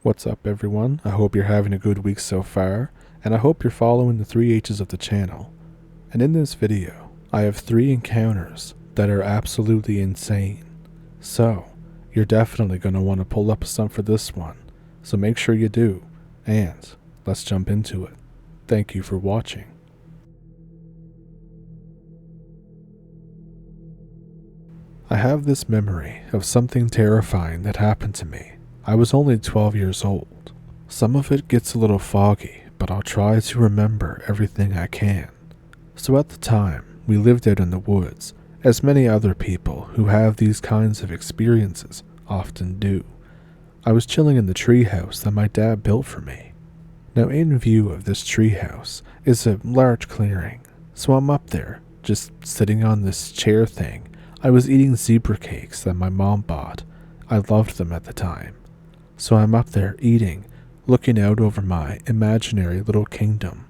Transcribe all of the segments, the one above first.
What's up, everyone? I hope you're having a good week so far, and I hope you're following the 3H's of the channel. And in this video, I have 3 encounters that are absolutely insane. So, you're definitely going to want to pull up a stump for this one, so make sure you do, and let's jump into it. Thank you for watching. I have this memory of something terrifying that happened to me. I was only 12 years old. Some of it gets a little foggy, but I'll try to remember everything I can. So at the time, we lived out in the woods, as many other people who have these kinds of experiences often do. I was chilling in the treehouse that my dad built for me. Now, in view of this treehouse is a large clearing, so I'm up there, just sitting on this chair thing. I was eating zebra cakes that my mom bought. I loved them at the time. So I'm up there eating, looking out over my imaginary little kingdom,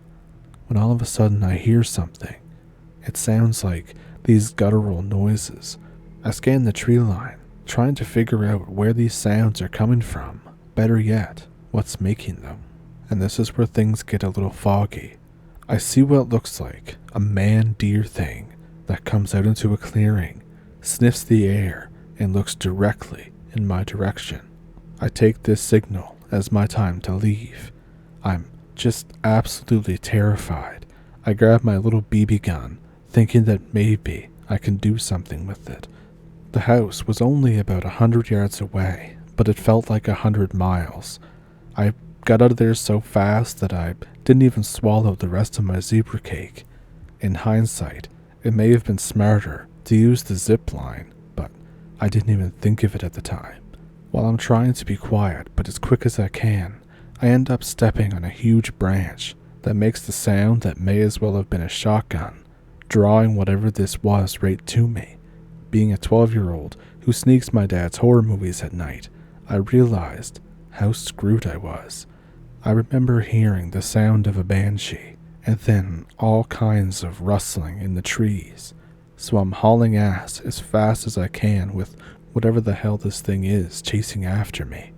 when all of a sudden I hear something. It sounds like these guttural noises. I scan the tree line, trying to figure out where these sounds are coming from. Better yet, what's making them. And this is where things get a little foggy. I see what looks like a man-deer thing that comes out into a clearing, sniffs the air, and looks directly in my direction. I take this signal as my time to leave. I'm just absolutely terrified. I grab my little BB gun, thinking that maybe I can do something with it. The house was only about 100 yards away, but it felt like 100 miles. I got out of there so fast that I didn't even swallow the rest of my zebra cake. In hindsight, it may have been smarter to use the zip line, but I didn't even think of it at the time. While I'm trying to be quiet, but as quick as I can, I end up stepping on a huge branch that makes the sound that may as well have been a shotgun, drawing whatever this was right to me. Being a 12-year-old who sneaks my dad's horror movies at night, I realized how screwed I was. I remember hearing the sound of a banshee, and then all kinds of rustling in the trees. So I'm hauling ass as fast as I can with whatever the hell this thing is chasing after me.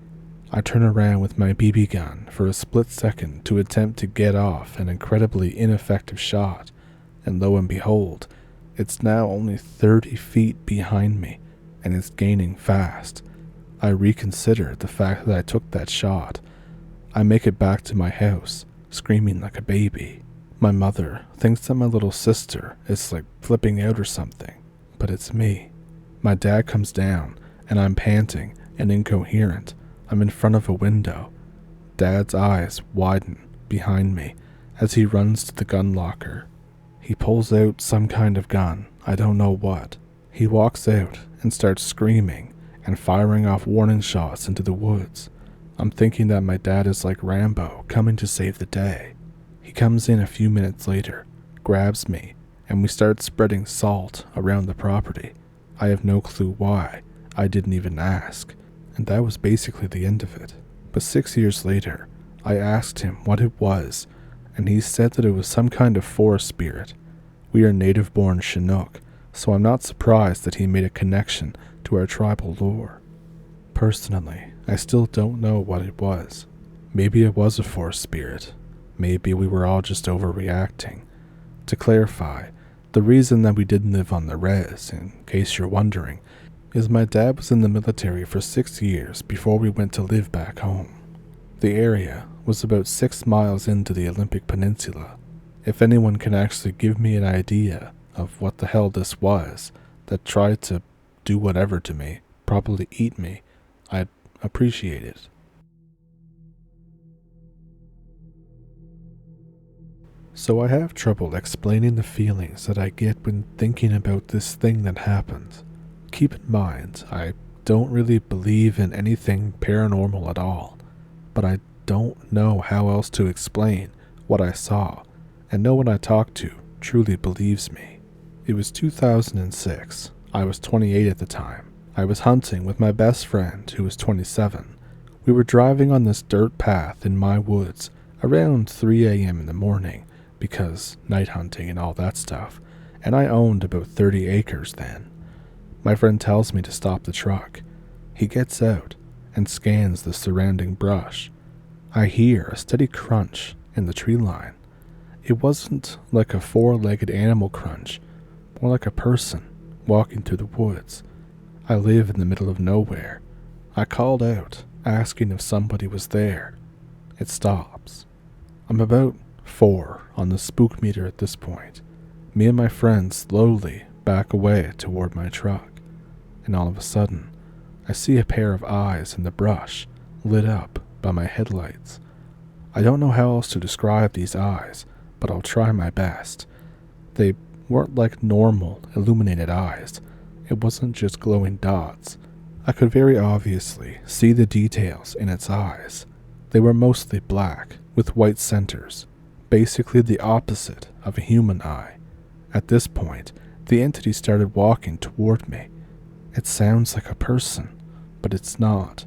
I turn around with my BB gun for a split second to attempt to get off an incredibly ineffective shot, and lo and behold, it's now only 30 feet behind me, and it's gaining fast. I reconsider the fact that I took that shot. I make it back to my house, screaming like a baby. My mother thinks that my little sister is like flipping out or something, but it's me. My dad comes down, and I'm panting and incoherent. I'm in front of a window. Dad's eyes widen behind me as he runs to the gun locker. He pulls out some kind of gun, I don't know what. He walks out and starts screaming and firing off warning shots into the woods. I'm thinking that my dad is like Rambo coming to save the day. He comes in a few minutes later, grabs me, and we start spreading salt around the property. I have no clue why. I didn't even ask, and that was basically the end of it. But 6 years later, I asked him what it was, and he said that it was some kind of forest spirit. We are native-born Chinook, so I'm not surprised that he made a connection to our tribal lore. Personally, I still don't know what it was. Maybe it was a forest spirit. Maybe we were all just overreacting. To clarify, the reason that we didn't live on the res, in case you're wondering, is my dad was in the military for 6 years before we went to live back home. The area was about 6 miles into the Olympic Peninsula. If anyone can actually give me an idea of what the hell this was that tried to do whatever to me, probably eat me, I'd appreciate it. So I have trouble explaining the feelings that I get when thinking about this thing that happened. Keep in mind, I don't really believe in anything paranormal at all, but I don't know how else to explain what I saw, and no one I talk to truly believes me. It was 2006. I was 28 at the time. I was hunting with my best friend who was 27. We were driving on this dirt path in my woods around 3 a.m. in the morning, because night hunting and all that stuff, and I owned about 30 acres then. My friend tells me to stop the truck. He gets out, and scans the surrounding brush. I hear a steady crunch in the tree line. It wasn't like a four-legged animal crunch, more like a person walking through the woods. I live in the middle of nowhere. I called out, asking if somebody was there. It stops. I'm about 4 on the spook meter at this point. Me and my friend slowly back away toward my truck, and all of a sudden, I see a pair of eyes in the brush lit up by my headlights. I don't know how else to describe these eyes, but I'll try my best. They weren't like normal illuminated eyes. It wasn't just glowing dots. I could very obviously see the details in its eyes. They were mostly black, with white centers, basically the opposite of a human eye. At this point, the entity started walking toward me. It sounds like a person, but it's not.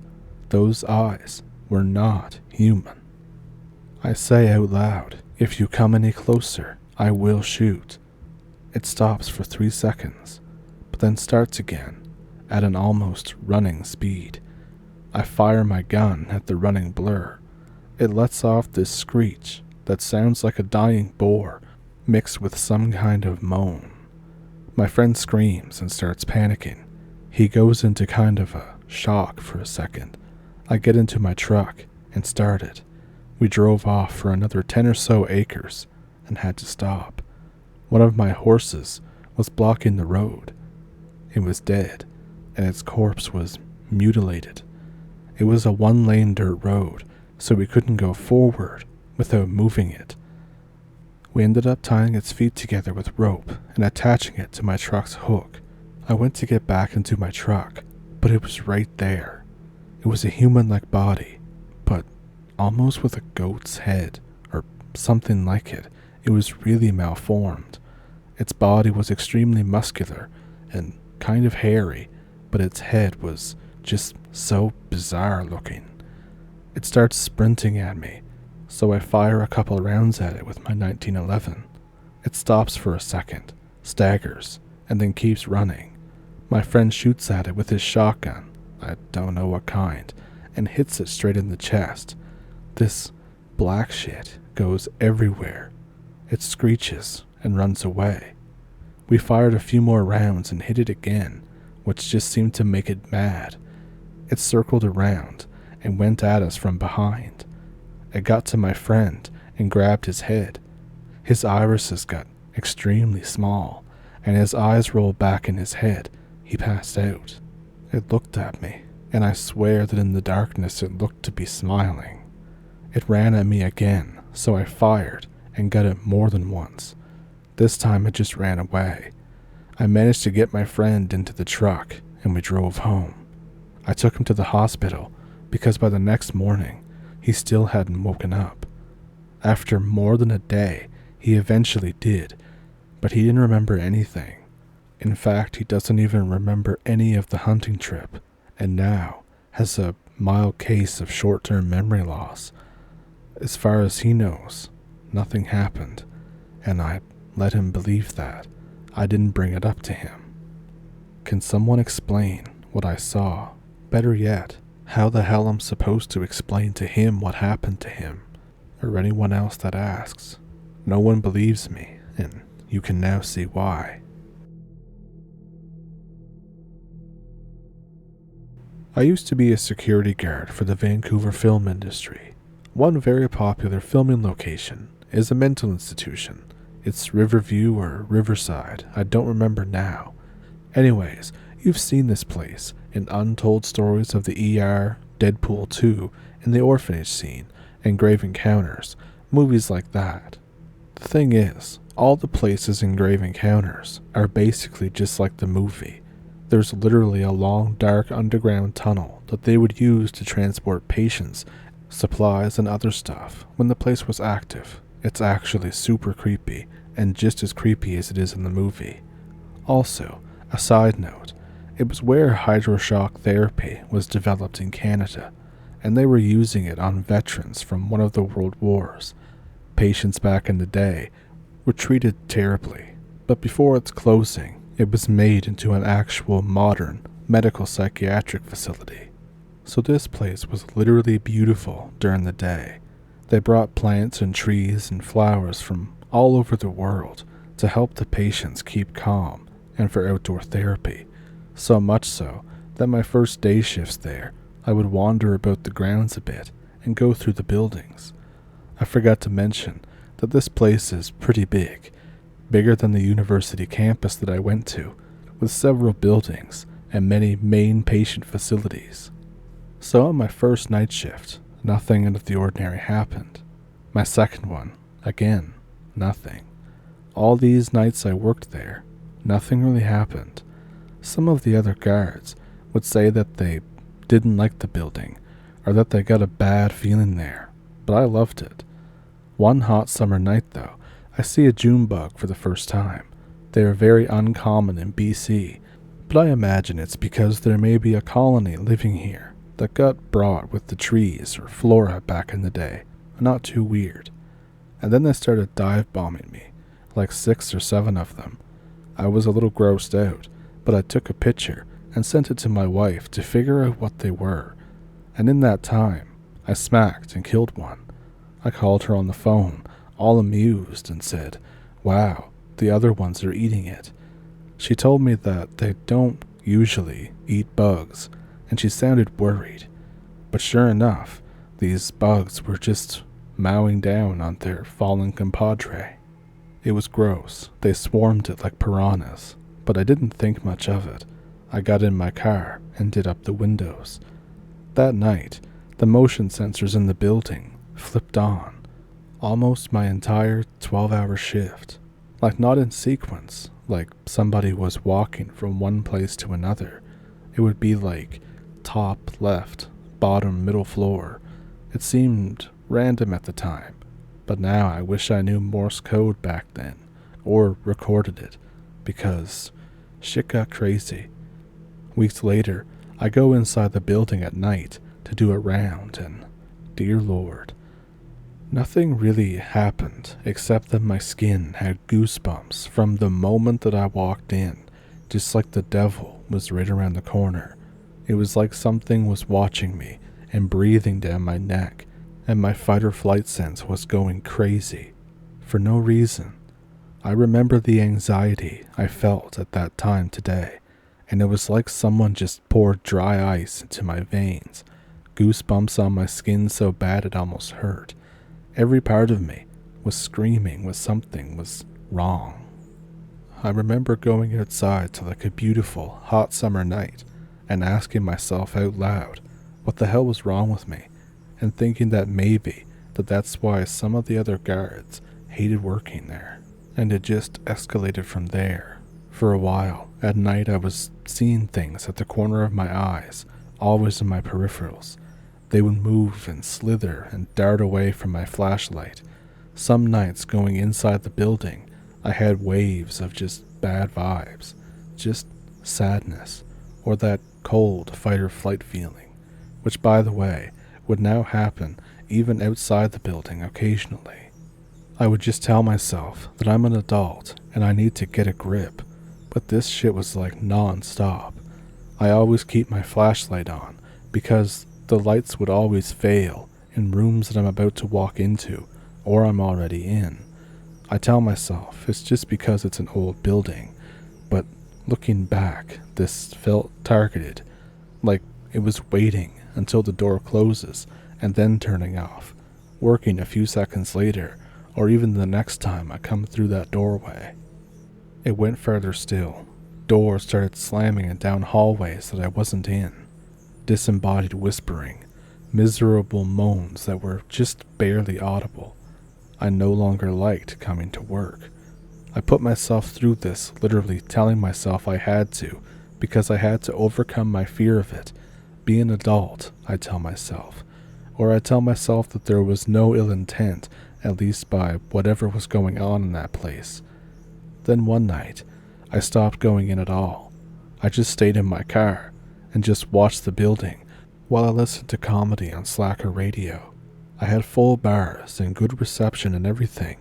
Those eyes were not human. I say out loud, if you come any closer, I will shoot. It stops for 3 seconds, but then starts again, at an almost running speed. I fire my gun at the running blur. It lets off this screech that sounds like a dying boar mixed with some kind of moan. My friend screams and starts panicking. He goes into kind of a shock for a second. I get into my truck and start it. We drove off for another 10 or so acres and had to stop. One of my horses was blocking the road. It was dead, and its corpse was mutilated. It was a 1-lane dirt road, so we couldn't go forward without moving it. We ended up tying its feet together with rope and attaching it to my truck's hook. I went to get back into my truck, but it was right there. It was a human-like body, but almost with a goat's head, or something like it. It was really malformed. Its body was extremely muscular and kind of hairy, but its head was just so bizarre looking. It starts sprinting at me, so I fire a couple rounds at it with my 1911. It stops for a second, staggers, and then keeps running. My friend shoots at it with his shotgun, I don't know what kind, and hits it straight in the chest. This black shit goes everywhere. It screeches and runs away. We fired a few more rounds and hit it again, which just seemed to make it mad. It circled around and went at us from behind. It got to my friend and grabbed his head. His irises got extremely small, and his eyes rolled back in his head. He passed out. It looked at me, and I swear that in the darkness it looked to be smiling. It ran at me again, so I fired and got it more than once. This time it just ran away. I managed to get my friend into the truck, and we drove home. I took him to the hospital because by the next morning, he still hadn't woken up. After more than a day, he eventually did, but he didn't remember anything. In fact, he doesn't even remember any of the hunting trip, and now has a mild case of short-term memory loss. As far as he knows, nothing happened, and I let him believe that. I didn't bring it up to him. Can someone explain what I saw? Better yet, how the hell I'm supposed to explain to him what happened to him, or anyone else that asks? No one believes me, and you can now see why. I used to be a security guard for the Vancouver film industry. One very popular filming location is a mental institution. It's Riverview or Riverside, I don't remember now. Anyways, you've seen this place in Untold Stories of the ER, Deadpool 2, and The Orphanage Scene, and Grave Encounters, movies like that. The thing is, all the places in Grave Encounters are basically just like the movie. There's literally a long, dark underground tunnel that they would use to transport patients, supplies, and other stuff when the place was active. It's actually super creepy, and just as creepy as it is in the movie. Also, a side note, it was where hydroshock therapy was developed in Canada, and they were using it on veterans from one of the world wars. Patients back in the day were treated terribly, but before its closing, it was made into an actual modern medical psychiatric facility. So this place was literally beautiful during the day. They brought plants and trees and flowers from all over the world to help the patients keep calm and for outdoor therapy. So much so that my first day shifts there, I would wander about the grounds a bit and go through the buildings. I forgot to mention that this place is pretty big, bigger than the university campus that I went to, with several buildings and many main patient facilities. So on my first night shift, nothing out of the ordinary happened. My second one, again, nothing. All these nights I worked there, nothing really happened. Some of the other guards would say that they didn't like the building, or that they got a bad feeling there, but I loved it. One hot summer night, though, I see a June bug for the first time. They are very uncommon in BC, but I imagine it's because there may be a colony living here that got brought with the trees or flora back in the day. Not too weird. And then they started dive bombing me, like 6 or 7 of them. I was a little grossed out, but I took a picture and sent it to my wife to figure out what they were. And in that time, I smacked and killed one. I called her on the phone, all amused, and said, "Wow, the other ones are eating it." She told me that they don't usually eat bugs, and she sounded worried. But sure enough, these bugs were just mowing down on their fallen compadre. It was gross. They swarmed it like piranhas, but I didn't think much of it. I got in my car and did up the windows. That night, the motion sensors in the building flipped on. Almost my entire 12-hour shift. Like not in sequence, like somebody was walking from one place to another. It would be like top, left, bottom, middle floor. It seemed random at the time, but now I wish I knew Morse code back then, or recorded it, because shit got crazy. Weeks later, I go inside the building at night to do a round, and dear Lord, nothing really happened except that my skin had goosebumps from the moment that I walked in, just like the devil was right around the corner. It was like something was watching me and breathing down my neck, and my fight or flight sense was going crazy, for no reason. I remember the anxiety I felt at that time today, and it was like someone just poured dry ice into my veins, goosebumps on my skin so bad it almost hurt. Every part of me was screaming when something was wrong. I remember going outside to like a beautiful, hot summer night and asking myself out loud what the hell was wrong with me, and thinking that maybe that's why some of the other guards hated working there. And it just escalated from there. For a while, at night I was seeing things at the corner of my eyes, always in my peripherals. They would move and slither and dart away from my flashlight. Some nights going inside the building, I had waves of just bad vibes, just sadness, or that cold fight or flight feeling, which by the way, would now happen even outside the building occasionally. I would just tell myself that I'm an adult and I need to get a grip, but this shit was like non-stop. I always keep my flashlight on because the lights would always fail in rooms that I'm about to walk into or I'm already in. I tell myself it's just because it's an old building, but looking back, this felt targeted, like it was waiting until the door closes and then turning off, working a few seconds later, or even the next time I come through that doorway. It went further still. Doors started slamming down hallways that I wasn't in. Disembodied whispering, miserable moans that were just barely audible. I no longer liked coming to work. I put myself through this, literally telling myself I had to, because I had to overcome my fear of it. Be an adult, I tell myself. Or I tell myself that there was no ill intent, at least by whatever was going on in that place. Then one night, I stopped going in at all. I just stayed in my car and just watched the building while I listened to comedy on Slacker radio. I had full bars and good reception and everything,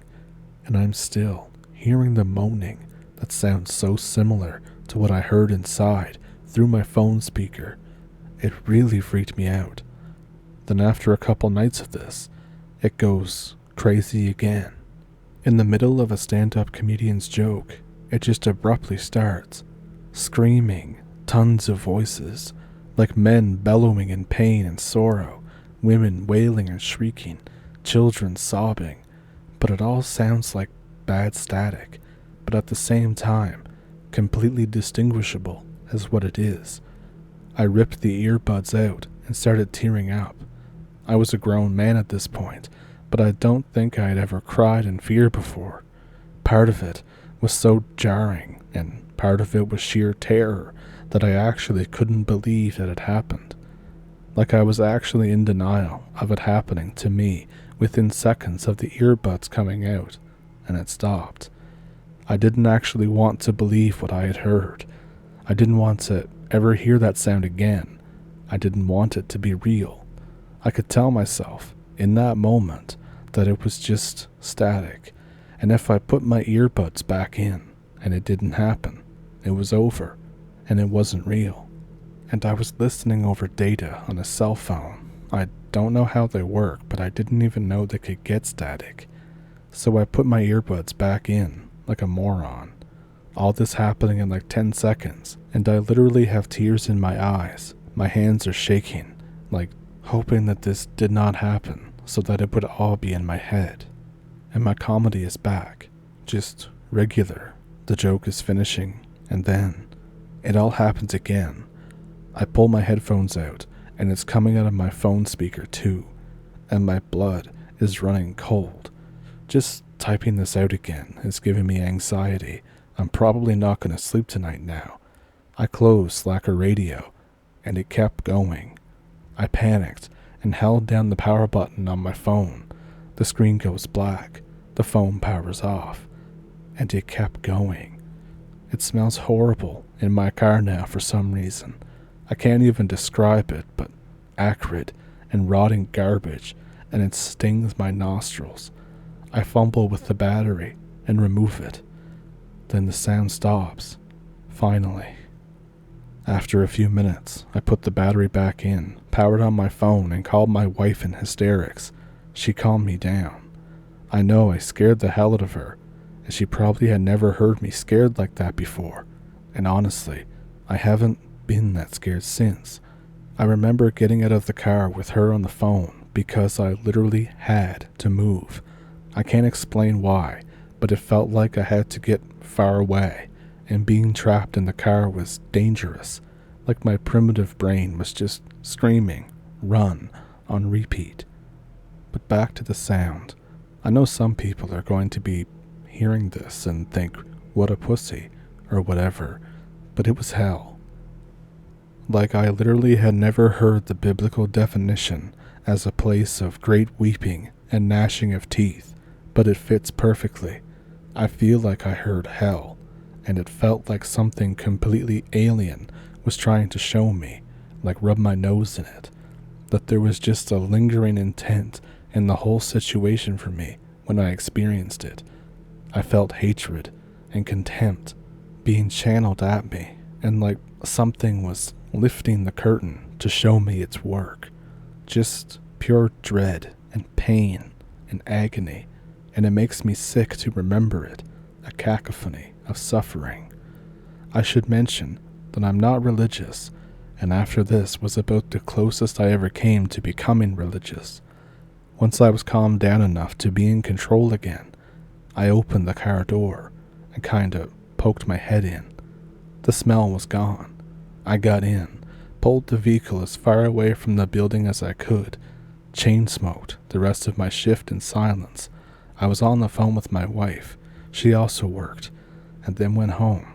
and I'm still hearing the moaning that sounds so similar to what I heard inside through my phone speaker. It really freaked me out. Then after a couple nights of this, it goes crazy again. In the middle of a stand-up comedian's joke, it just abruptly starts. Screaming, tons of voices, like men bellowing in pain and sorrow, women wailing and shrieking, children sobbing. But it all sounds like bad static, but at the same time, completely distinguishable as what it is. I ripped the earbuds out and started tearing up. I was a grown man at this point, but I don't think I had ever cried in fear before. Part of it was so jarring, and part of it was sheer terror that I actually couldn't believe that it happened. Like I was actually in denial of it happening to me within seconds of the earbuds coming out, and it stopped. I didn't actually want to believe what I had heard. I didn't want to ever hear that sound again. I didn't want it to be real. I could tell myself, in that moment, that it was just static, and if I put my earbuds back in, and it didn't happen, it was over, and it wasn't real. And I was listening over data on a cell phone. I don't know how they work, but I didn't even know they could get static. So I put my earbuds back in, like a moron. All this happening in like 10 seconds, and I literally have tears in my eyes. My hands are shaking, like hoping that this did not happen, so that it would all be in my head. And my comedy is back, just regular. The joke is finishing, and then it all happens again. I pull my headphones out, and it's coming out of my phone speaker too, and my blood is running cold. Just typing this out again is giving me anxiety. I'm probably not going to sleep tonight now. I closed Slacker radio, and it kept going. I panicked and held down the power button on my phone. The screen goes black. The phone powers off, and it kept going. It smells horrible in my car now for some reason. I can't even describe it, but acrid and rotting garbage, and it stings my nostrils. I fumble with the battery and remove it. Then the sound stops, finally. After a few minutes, I put the battery back in, powered on my phone, and called my wife in hysterics. She calmed me down. I know I scared the hell out of her, and she probably had never heard me scared like that before. And honestly, I haven't been that scared since. I remember getting out of the car with her on the phone because I literally had to move. I can't explain why, but it felt like I had to get far away, and being trapped in the car was dangerous, like my primitive brain was just screaming, "Run," on repeat. But back to the sound. I know some people are going to be hearing this and think, what a pussy, or whatever, but it was hell. Like I literally had never heard the biblical definition as a place of great weeping and gnashing of teeth, but it fits perfectly. I feel like I heard hell, and it felt like something completely alien was trying to show me, like rub my nose in it, that there was just a lingering intent in the whole situation for me when I experienced it. I felt hatred and contempt being channeled at me, and like something was lifting the curtain to show me its work. Just pure dread and pain and agony, and it makes me sick to remember it, a cacophony of suffering. I should mention that I'm not religious, and after this was about the closest I ever came to becoming religious. Once I was calmed down enough to be in control again, I opened the car door and kinda poked my head in. The smell was gone. I got in, pulled the vehicle as far away from the building as I could, chain smoked the rest of my shift in silence. I was on the phone with my wife. She also worked, and then went home.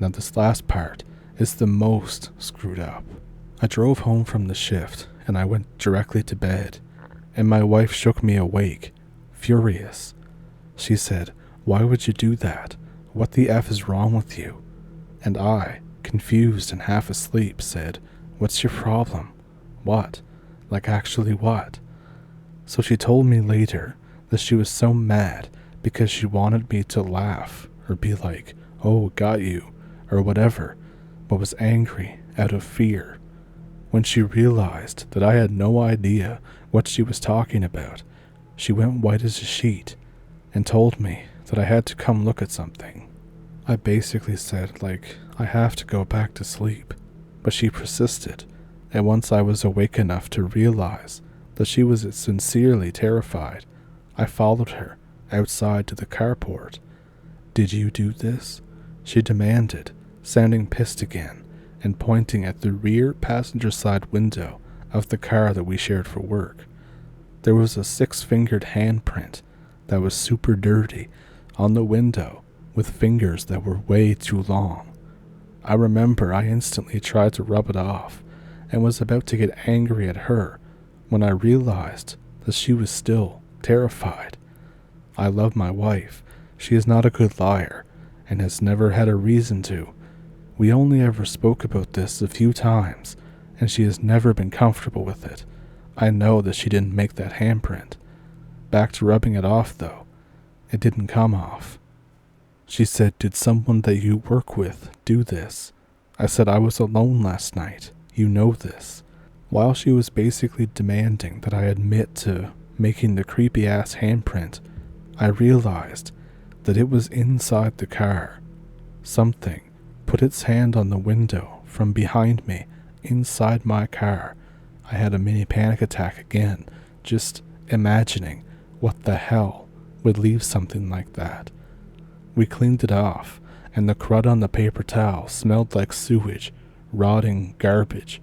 Now this last part is the most screwed up. I drove home from the shift, and I went directly to bed, and my wife shook me awake, furious. She said, "Why would you do that? What the F is wrong with you?" And I, confused and half asleep, said, "What's your problem?" "What? Like actually what?" So she told me later that she was so mad because she wanted me to laugh or be like, "Oh, got you," or whatever, but was angry out of fear. When she realized that I had no idea what she was talking about, she went white as a sheet and told me that I had to come look at something. I basically said, I have to go back to sleep, but she persisted, and once I was awake enough to realize that she was sincerely terrified, I followed her outside to the carport. "Did you do this?" she demanded, sounding pissed again, and pointing at the rear passenger side window of the car that we shared for work. There was a 6-fingered handprint that was super dirty on the window with fingers that were way too long. I remember I instantly tried to rub it off and was about to get angry at her when I realized that she was still terrified. I love my wife. She is not a good liar and has never had a reason to. We only ever spoke about this a few times, and she has never been comfortable with it. I know that she didn't make that handprint. Back to rubbing it off, though. It didn't come off. She said, "Did someone that you work with do this?" I said, "I was alone last night. You know this." While she was basically demanding that I admit to making the creepy-ass handprint, I realized that it was inside the car. Something put its hand on the window from behind me, inside my car. I had a mini panic attack again, just imagining what the hell would leave something like that. We cleaned it off, and the crud on the paper towel smelled like sewage, rotting garbage,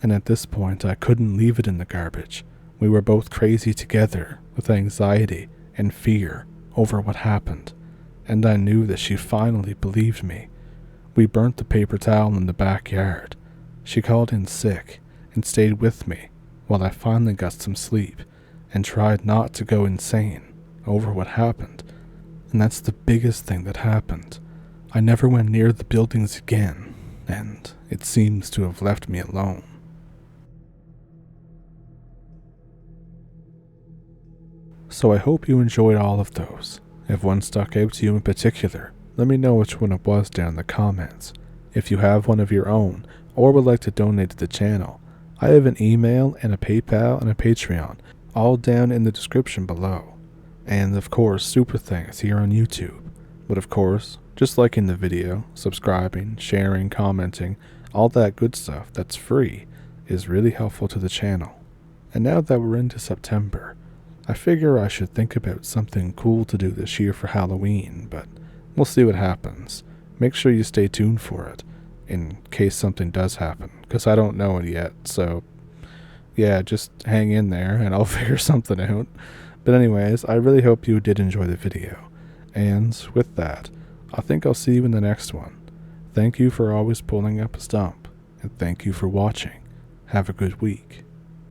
and at this point I couldn't leave it in the garbage. We were both crazy together with anxiety and fear over what happened, and I knew that she finally believed me. We burnt the paper towel in the backyard. She called in sick and stayed with me while I finally got some sleep and tried not to go insane over what happened. And that's the biggest thing that happened. I never went near the buildings again, and it seems to have left me alone. So I hope you enjoyed all of those. If one stuck out to you in particular, let me know which one it was down in the comments. If you have one of your own, or would like to donate to the channel, I have an email and a PayPal and a Patreon, all down in the description below. And of course, super thanks here on YouTube. But of course, just liking the video, subscribing, sharing, commenting, all that good stuff that's free is really helpful to the channel. And now that we're into September, I figure I should think about something cool to do this year for Halloween, but we'll see what happens. Make sure you stay tuned for it, in case something does happen, because I don't know it yet, so yeah, just hang in there and I'll figure something out. But anyways, I really hope you did enjoy the video, and with that, I think I'll see you in the next one. Thank you for always pulling up a stump, and thank you for watching. Have a good week.